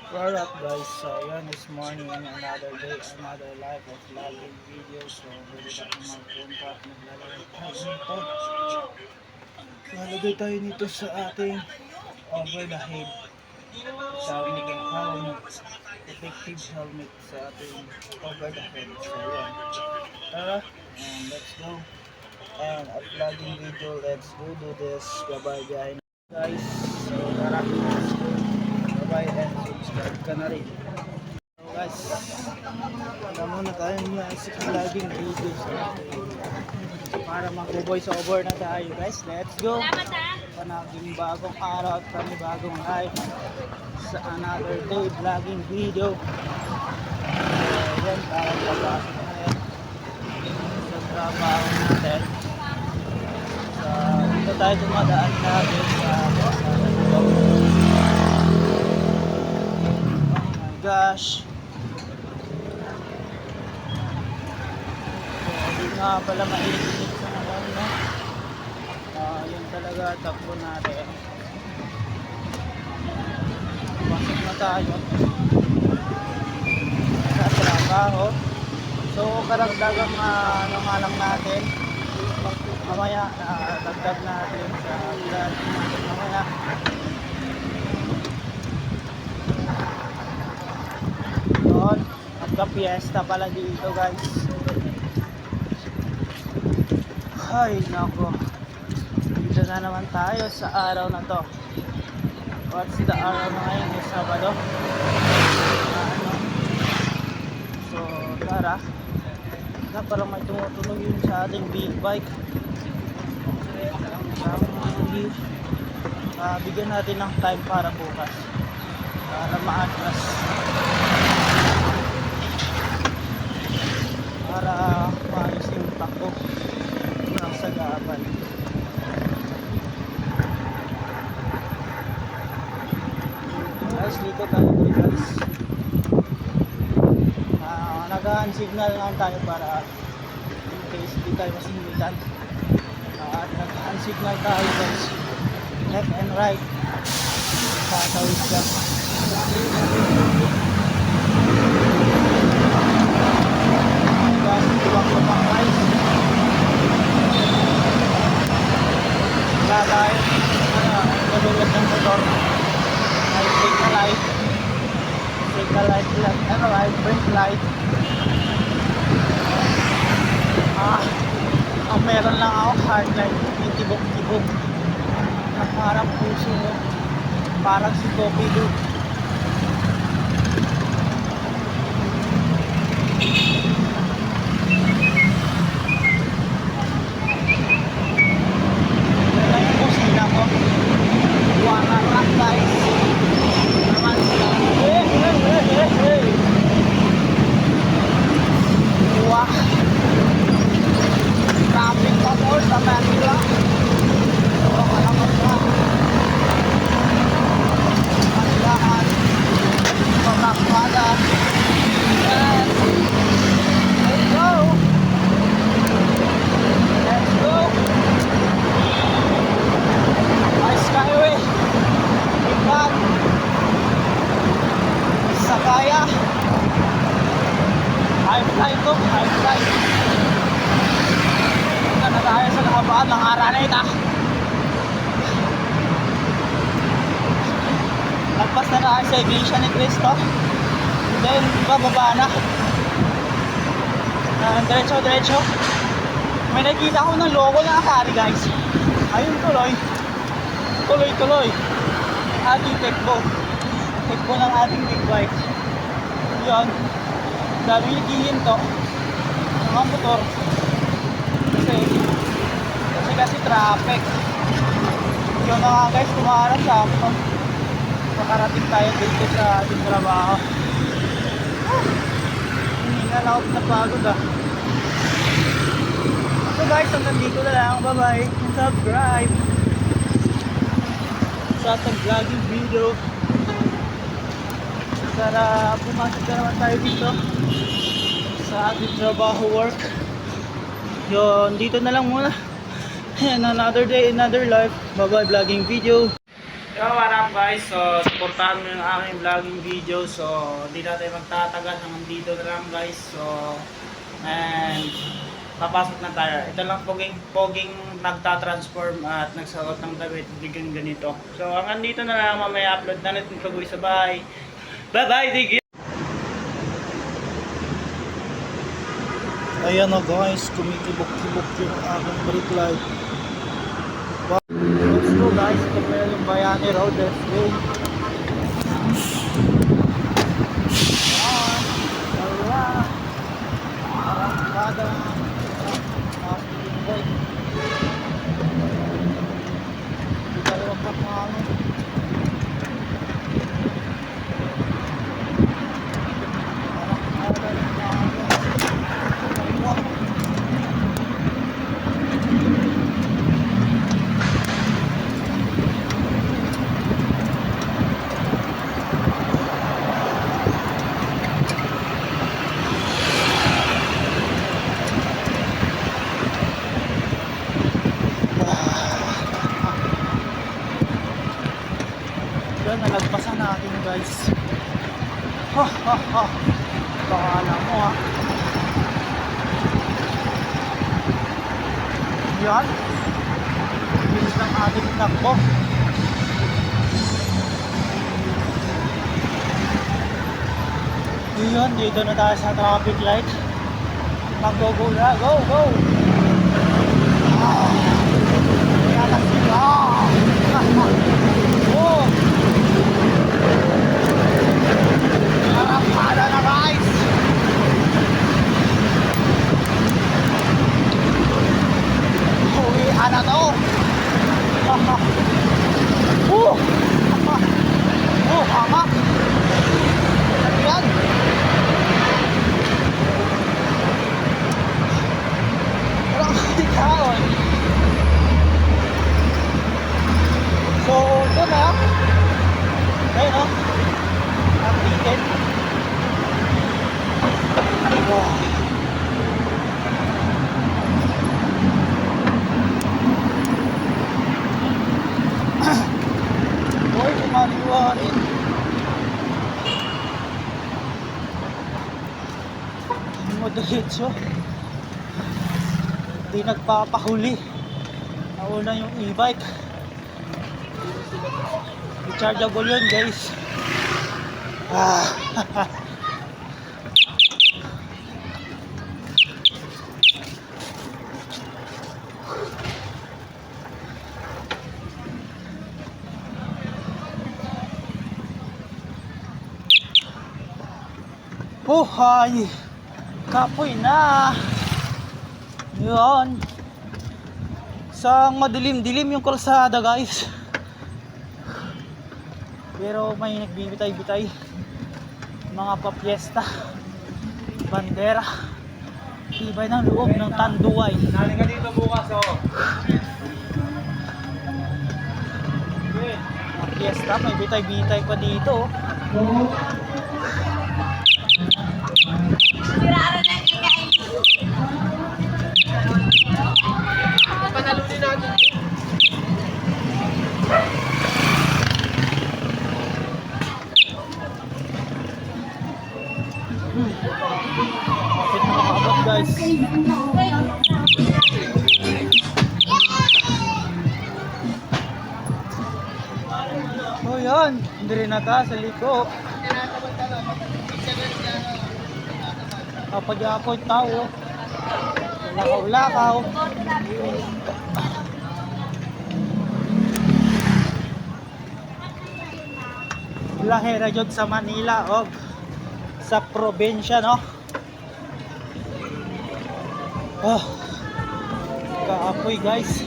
What up guys, so yan this morning, another day, another live of vlogging video. So pwede tayo magpunta at maglalagay tayo nito. Lalagay tayo nito sa ating over the head helmet, protective helmet sa ating over the head. So yan, tara and let's go. And at vlogging video, let's go do this. Bye bye guys. So tara, let's go. Bye bye and subscribe ka na rin. So guys, wala muna tayong sa vlogging video para mag-voice over na tayo guys. Let's go. Panaging bagong araw at panibagong live sa another day vlogging video. So yan, parang papasok na yan sa trabaho natin. So dito tayo dumadaan natin sa gosh. So, hindi nga pala mainit sa ngayon, no? Yun talaga takbo natin. Pasok na tayo sa trabaho. So, karagdagang ano nga lang natin. Mamaya, dagdag natin sa vlog natin mamaya. Doon, magka-fiesta pala dito guys. Ay nako, dito na naman tayo sa araw na to. What's the araw na ngayon? Is Sabado. So tara, parang may tumutunog yun sa ating big bike. Bigyan natin ng time para bukas, para ma-adjust, para maayos yung takbo ng sagabal. Guys, dito tayo guys. Nag-unsignal lang tayo para in case hindi tayo masingitan. At nag-unsignal tayo guys, left and right, tatawid ka. Tubang-tubang guys. Wala tayo nagulat ng motor. May signal light left and right, brake light. Ang meron lang ako hard light, yung tibok-tibok na parang puso mo, parang si Coffee Do. Ng Araneta. Lagpas na tayo sa Iglesia ni Cristo. Then bababa na. Diretso. May nakita ko ng logo na Akari guys. Ayun tuloy. Ating tekbo ng ating big bike. Yun, dami naghihinto mga motor kasi traffic. Yun na nga guys, kumaharap sa akin. Makarating tayo dito sa ating trabaho. Hindi na lang ako napagod So guys, hanggang dito na lang. Bye bye and subscribe sa ating vlogging video. Para pumasok na naman tayo dito sa ating trabaho work. Yun, dito na lang muna. And another day, another life. Bye bye vlogging video. Yo, what up guys? So, supportahan mo yung aking vlogging video. So, hindi natin magtatagal hanggang dito na lang guys. So, and papasok na tayo. Ito lang poging nagtatransform at nagsuot ng damit bigyan ganito. So, hanggang dito na lang. Mamaya upload na natin pag-uwi sa bahay. Bye bye, Diggy! Ayan na guys, kumikibok-kibok yung aking brake light. Let's go guys, ito na yung Bayani Road, let's go. Alright, arangkada, aking bike. Hindi tayo magpapano. Yan, nalagpasan natin guys. Ha ha ha. Bakala mo ha. Yan. Bilis ng ating takbo. Yun, dito na tayo sa traffic light. Mag-go na. Go, go! Kaya sila. Oh! Arangkada na guys! Uwian na to! Hama! Ano yan? Walang ikaw! So, ito na. Ayun o. Ang ticket. Wow. Boy, kumaliwain. Madiretso. Hindi nagpapahuli. Nauna yung e-bike. Rechargeable yun guys. Buhay! Kapoy na! Yun! Sa madilim-dilim yung kalsada guys. Pero may nagbibitay-bitay mga papiesta, bandera, tibay ng loob ng Tanduay. Naling ka dito bukas oh. Papiesta, may bitay-bitay pa dito. Panalunin natin. Bakit nakakabot guys? Oh yan, hindi rin nata sa liko. Kapag ako yung tao, lakaw-lakaw. Lahera dyan sa Manila o sa probinsya, no? Oh, kaapoy guys.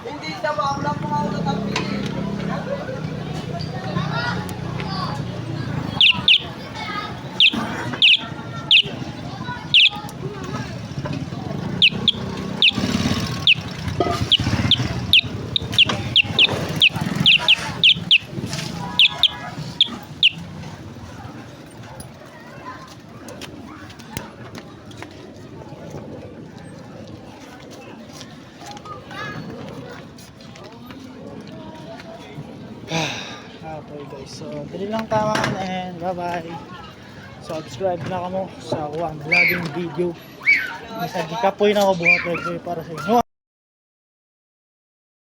Hindi na ba ang lang mga ulat ang pili? Okay guys, so dali lang tamaan and bye bye. Subscribe na kamo sa akong vlogging video. Isa di kapoy na ako buhat para sa inyo.